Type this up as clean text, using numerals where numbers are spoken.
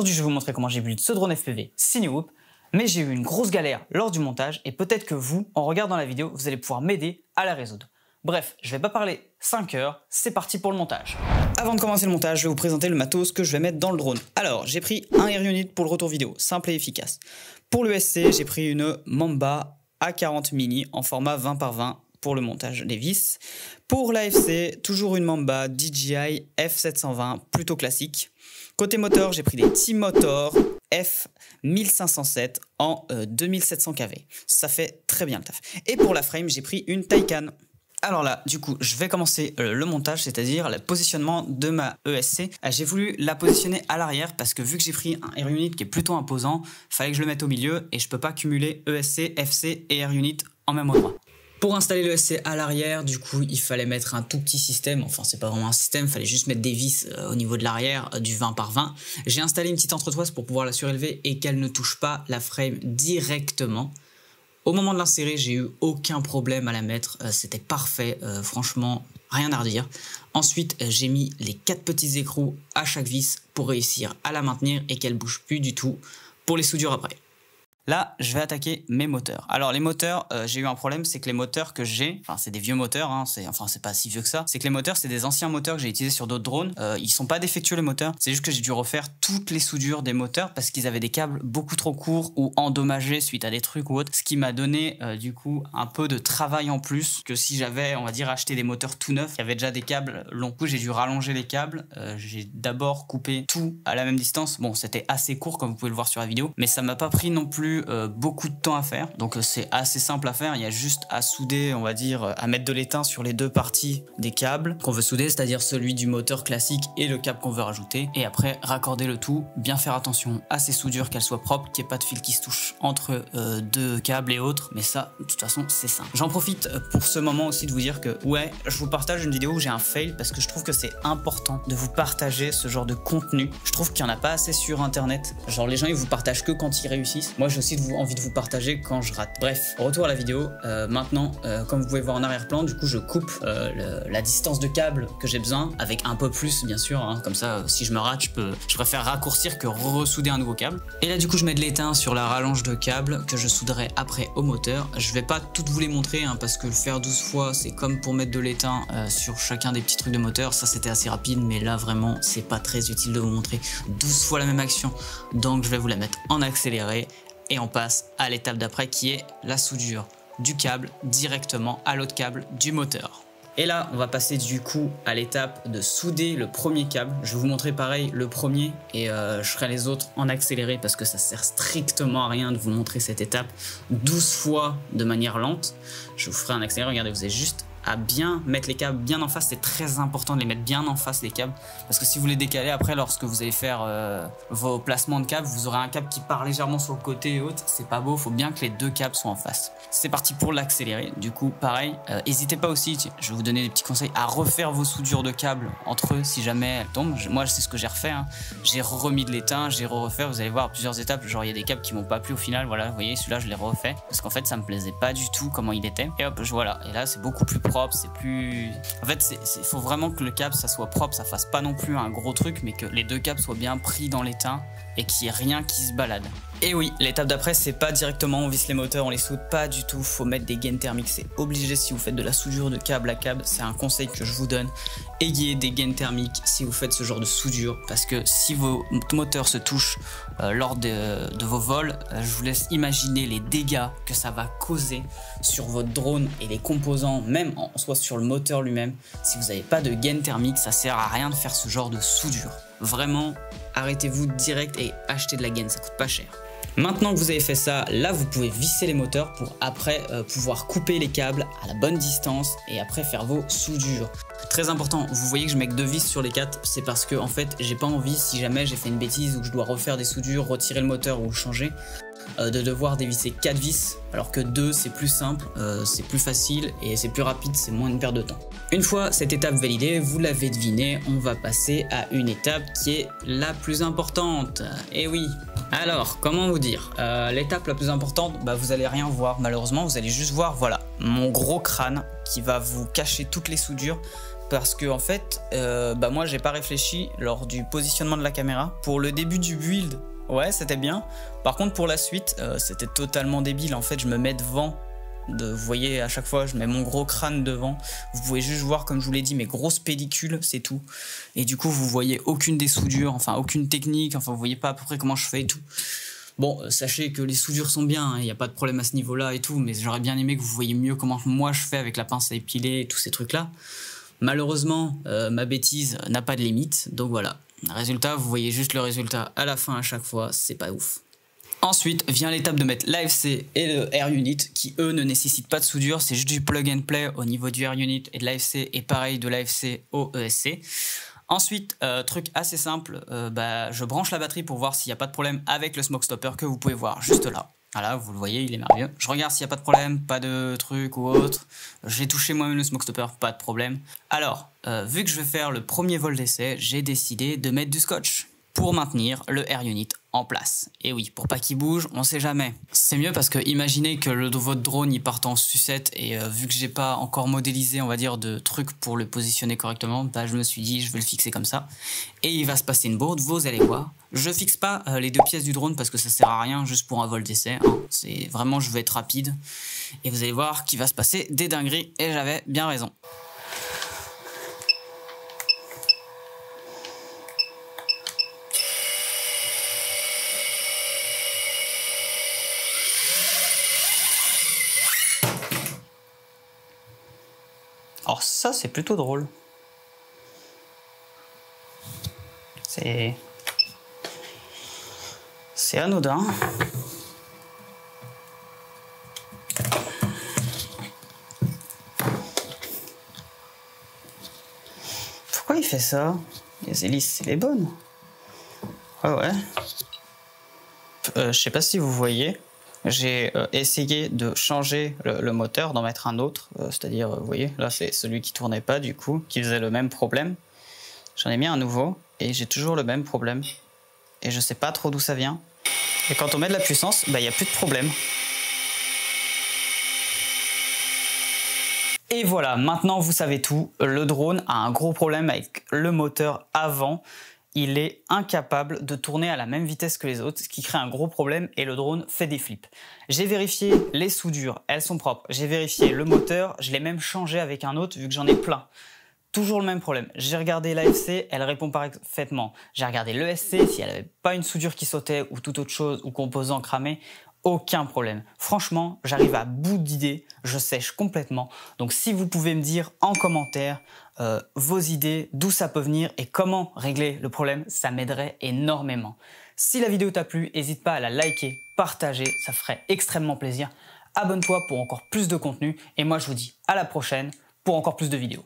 Aujourd'hui, je vais vous montrer comment j'ai build ce drone FPV Cinewoop, mais j'ai eu une grosse galère lors du montage et peut-être que vous, en regardant la vidéo, vous allez pouvoir m'aider à la résoudre. Bref, je vais pas parler 5 heures, c'est parti pour le montage. Avant de commencer le montage, je vais vous présenter le matos que je vais mettre dans le drone. Alors, j'ai pris un Air Unit pour le retour vidéo, simple et efficace. Pour le SC, j'ai pris une Mamba A40 Mini en format 20x20 pour le montage des vis. Pour l'AFC, toujours une Mamba DJI F720, plutôt classique. Côté moteur, j'ai pris des T-Motor F1507 en 2700 kV. Ça fait très bien le taf. Et pour la frame, j'ai pris une Taycan. Alors là, du coup, je vais commencer le montage, c'est-à-dire le positionnement de ma ESC. J'ai voulu la positionner à l'arrière parce que vu que j'ai pris un Air Unit qui est plutôt imposant, fallait que je le mette au milieu et je peux pas cumuler ESC, FC et Air Unit en même endroit. Pour installer le SC à l'arrière, du coup, il fallait mettre un tout petit système. Enfin, c'est pas vraiment un système, il fallait juste mettre des vis au niveau de l'arrière du 20x20. J'ai installé une petite entretoise pour pouvoir la surélever et qu'elle ne touche pas la frame directement. Au moment de l'insérer, j'ai eu aucun problème à la mettre. C'était parfait, franchement, rien à redire. Ensuite, j'ai mis les 4 petits écrous à chaque vis pour réussir à la maintenir et qu'elle bouge plus du tout pour les soudures après. Là, je vais attaquer mes moteurs. Alors les moteurs, j'ai eu un problème, c'est que les moteurs que j'ai, enfin c'est des vieux moteurs, hein, c'est pas si vieux que ça, c'est que les moteurs, c'est des anciens moteurs que j'ai utilisés sur d'autres drones. Ils sont pas défectueux les moteurs, c'est juste que j'ai dû refaire toutes les soudures des moteurs parce qu'ils avaient des câbles beaucoup trop courts ou endommagés suite à des trucs ou autre, ce qui m'a donné du coup un peu de travail en plus que si j'avais, on va dire, acheté des moteurs tout neufs. Il y avait déjà des câbles longs, coup j'ai dû rallonger les câbles. J'ai d'abord coupé tout à la même distance. Bon, c'était assez court comme vous pouvez le voir sur la vidéo, mais ça m'a pas pris non plus beaucoup de temps à faire, donc c'est assez simple à faire. Il y a juste à souder, on va dire, à mettre de l'étain sur les deux parties des câbles qu'on veut souder, c'est-à-dire celui du moteur classique et le câble qu'on veut rajouter, et après raccorder le tout, bien faire attention à ces soudures, qu'elles soient propres, qu'il n'y ait pas de fil qui se touche entre deux câbles et autres, mais ça de toute façon c'est simple. J'en profite pour ce moment aussi de vous dire que ouais, je vous partage une vidéo où j'ai un fail parce que je trouve que c'est important de vous partager ce genre de contenu. Je trouve qu'il n'y en a pas assez sur internet, genre les gens ils vous partagent que quand ils réussissent. Moi j'ai aussi envie de vous partager quand je rate. Bref, retour à la vidéo. Maintenant, comme vous pouvez voir en arrière-plan, du coup je coupe la distance de câble que j'ai besoin, avec un peu plus bien sûr, hein. Comme ça si je me rate, je préfère raccourcir que ressouder un nouveau câble. Et là du coup je mets de l'étain sur la rallonge de câble que je souderai après au moteur. Je vais pas toutes vous les montrer, hein, parce que le faire 12 fois c'est comme pour mettre de l'étain sur chacun des petits trucs de moteur. Ça c'était assez rapide, mais là vraiment c'est pas très utile de vous montrer 12 fois la même action, donc je vais vous la mettre en accéléré. Et on passe à l'étape d'après qui est la soudure du câble directement à l'autre câble du moteur. Et là, on va passer du coup à l'étape de souder le premier câble. Je vais vous montrer pareil le premier et je ferai les autres en accéléré parce que ça sert strictement à rien de vous montrer cette étape 12 fois de manière lente. Je vous ferai un accéléré, regardez, vous avez juste à bien mettre les câbles bien en face. C'est très important de les mettre bien en face les câbles, parce que si vous les décalez après lorsque vous allez faire vos placements de câbles, vous aurez un câble qui part légèrement sur le côté et autres, c'est pas beau. Faut bien que les deux câbles soient en face. C'est parti pour l'accélérer. Du coup pareil, n'hésitez pas aussi, je vais vous donner des petits conseils, à refaire vos soudures de câbles entre eux si jamais elles tombent. Moi c'est ce que j'ai refait, hein. J'ai remis de l'étain, j'ai refait, vous allez voir plusieurs étapes, genre il y a des câbles qui m'ont pas plu au final, voilà, vous voyez celui-là je l'ai refait parce qu'en fait ça me plaisait pas du tout comment il était, et hop voilà, et là c'est beaucoup plus propre, c'est plus... En fait, il faut vraiment que le câble, ça soit propre, ça fasse pas non plus un gros truc, mais que les deux câbles soient bien pris dans l'étain et qu'il n'y ait rien qui se balade. Et oui, l'étape d'après, c'est pas directement on visse les moteurs, on les soude, pas du tout, faut mettre des gaines thermiques, c'est obligé si vous faites de la soudure de câble à câble, c'est un conseil que je vous donne. Ayez des gaines thermiques si vous faites ce genre de soudure, parce que si vos moteurs se touchent lors de vos vols, je vous laisse imaginer les dégâts que ça va causer sur votre drone et les composants, même en soit sur le moteur lui-même. Si vous n'avez pas de gaines thermiques, ça sert à rien de faire ce genre de soudure. Vraiment, arrêtez-vous direct et achetez de la gaine, ça coûte pas cher. Maintenant que vous avez fait ça, là vous pouvez visser les moteurs pour après pouvoir couper les câbles à la bonne distance et après faire vos soudures. Très important, vous voyez que je mets que 2 vis sur les 4, c'est parce que en fait j'ai pas envie, si jamais j'ai fait une bêtise ou que je dois refaire des soudures, retirer le moteur ou le changer, de devoir dévisser 4 vis, alors que 2 c'est plus simple, c'est plus facile et c'est plus rapide, c'est moins une perte de temps. Une fois cette étape validée, vous l'avez deviné, on va passer à une étape qui est la plus importante. Et oui, alors comment vous dire, l'étape la plus importante, vous allez rien voir malheureusement, vous allez juste voir voilà mon gros crâne qui va vous cacher toutes les soudures, parce que en fait, moi j'ai pas réfléchi lors du positionnement de la caméra. Pour le début du build, ouais, c'était bien. Par contre, pour la suite, c'était totalement débile. En fait, je me mets devant. Vous voyez, à chaque fois, je mets mon gros crâne devant. Vous pouvez juste voir, comme je vous l'ai dit, mes grosses pellicules, c'est tout. Et du coup, vous voyez aucune des soudures, enfin aucune technique, enfin vous voyez pas à peu près comment je fais et tout. Bon, sachez que les soudures sont bien, il n'y a pas de problème à ce niveau-là et tout, mais j'aurais bien aimé que vous voyiez mieux comment moi je fais avec la pince à épiler et tous ces trucs-là. Malheureusement, ma bêtise n'a pas de limite, donc voilà. Résultat, vous voyez juste le résultat à la fin à chaque fois, c'est pas ouf. Ensuite vient l'étape de mettre l'AFC et le Air Unit qui eux ne nécessitent pas de soudure, c'est juste du plug and play au niveau du Air Unit et de l'AFC et pareil de l'AFC au ESC. Ensuite, truc assez simple, je branche la batterie pour voir s'il n'y a pas de problème avec le smoke stopper que vous pouvez voir juste là. Voilà, vous le voyez, il est merveilleux. Je regarde s'il n'y a pas de problème, pas de truc ou autre. J'ai touché moi-même le smoke stopper, pas de problème. Alors, vu que je vais faire le premier vol d'essai, j'ai décidé de mettre du scotch pour maintenir le Air Unit en place. Et oui, pour pas qu'il bouge, on sait jamais. C'est mieux parce que imaginez que votre drone il parte en sucette et vu que j'ai pas encore modélisé, on va dire, de trucs pour le positionner correctement, je me suis dit je vais le fixer comme ça. Et il va se passer une bourde, vous allez voir. Je fixe pas les deux pièces du drone parce que ça sert à rien juste pour un vol d'essai. Hein. C'est vraiment, je vais être rapide. Et vous allez voir qu'il va se passer des dingueries et j'avais bien raison. Alors ça, c'est plutôt drôle. C'est anodin. Pourquoi il fait ça? Les hélices, c'est les bonnes. Ouais. Je sais pas si vous voyez. J'ai essayé de changer le moteur, d'en mettre un autre, c'est-à-dire, vous voyez, là c'est celui qui tournait pas du coup, qui faisait le même problème. J'en ai mis un nouveau et j'ai toujours le même problème. Et je sais pas trop d'où ça vient. Et quand on met de la puissance, il n'y a plus de problème. Et voilà, maintenant vous savez tout, le drone a un gros problème avec le moteur avant. Il est incapable de tourner à la même vitesse que les autres, ce qui crée un gros problème et le drone fait des flips. J'ai vérifié les soudures, elles sont propres. J'ai vérifié le moteur, je l'ai même changé avec un autre vu que j'en ai plein. Toujours le même problème. J'ai regardé l'AFC, elle répond parfaitement. J'ai regardé l'ESC, si elle n'avait pas une soudure qui sautait ou toute autre chose ou composant cramé, aucun problème. Franchement, j'arrive à bout d'idées, je sèche complètement. Donc si vous pouvez me dire en commentaire vos idées, d'où ça peut venir et comment régler le problème, ça m'aiderait énormément. Si la vidéo t'a plu, n'hésite pas à la liker, partager, ça ferait extrêmement plaisir. Abonne-toi pour encore plus de contenu et moi je vous dis à la prochaine pour encore plus de vidéos.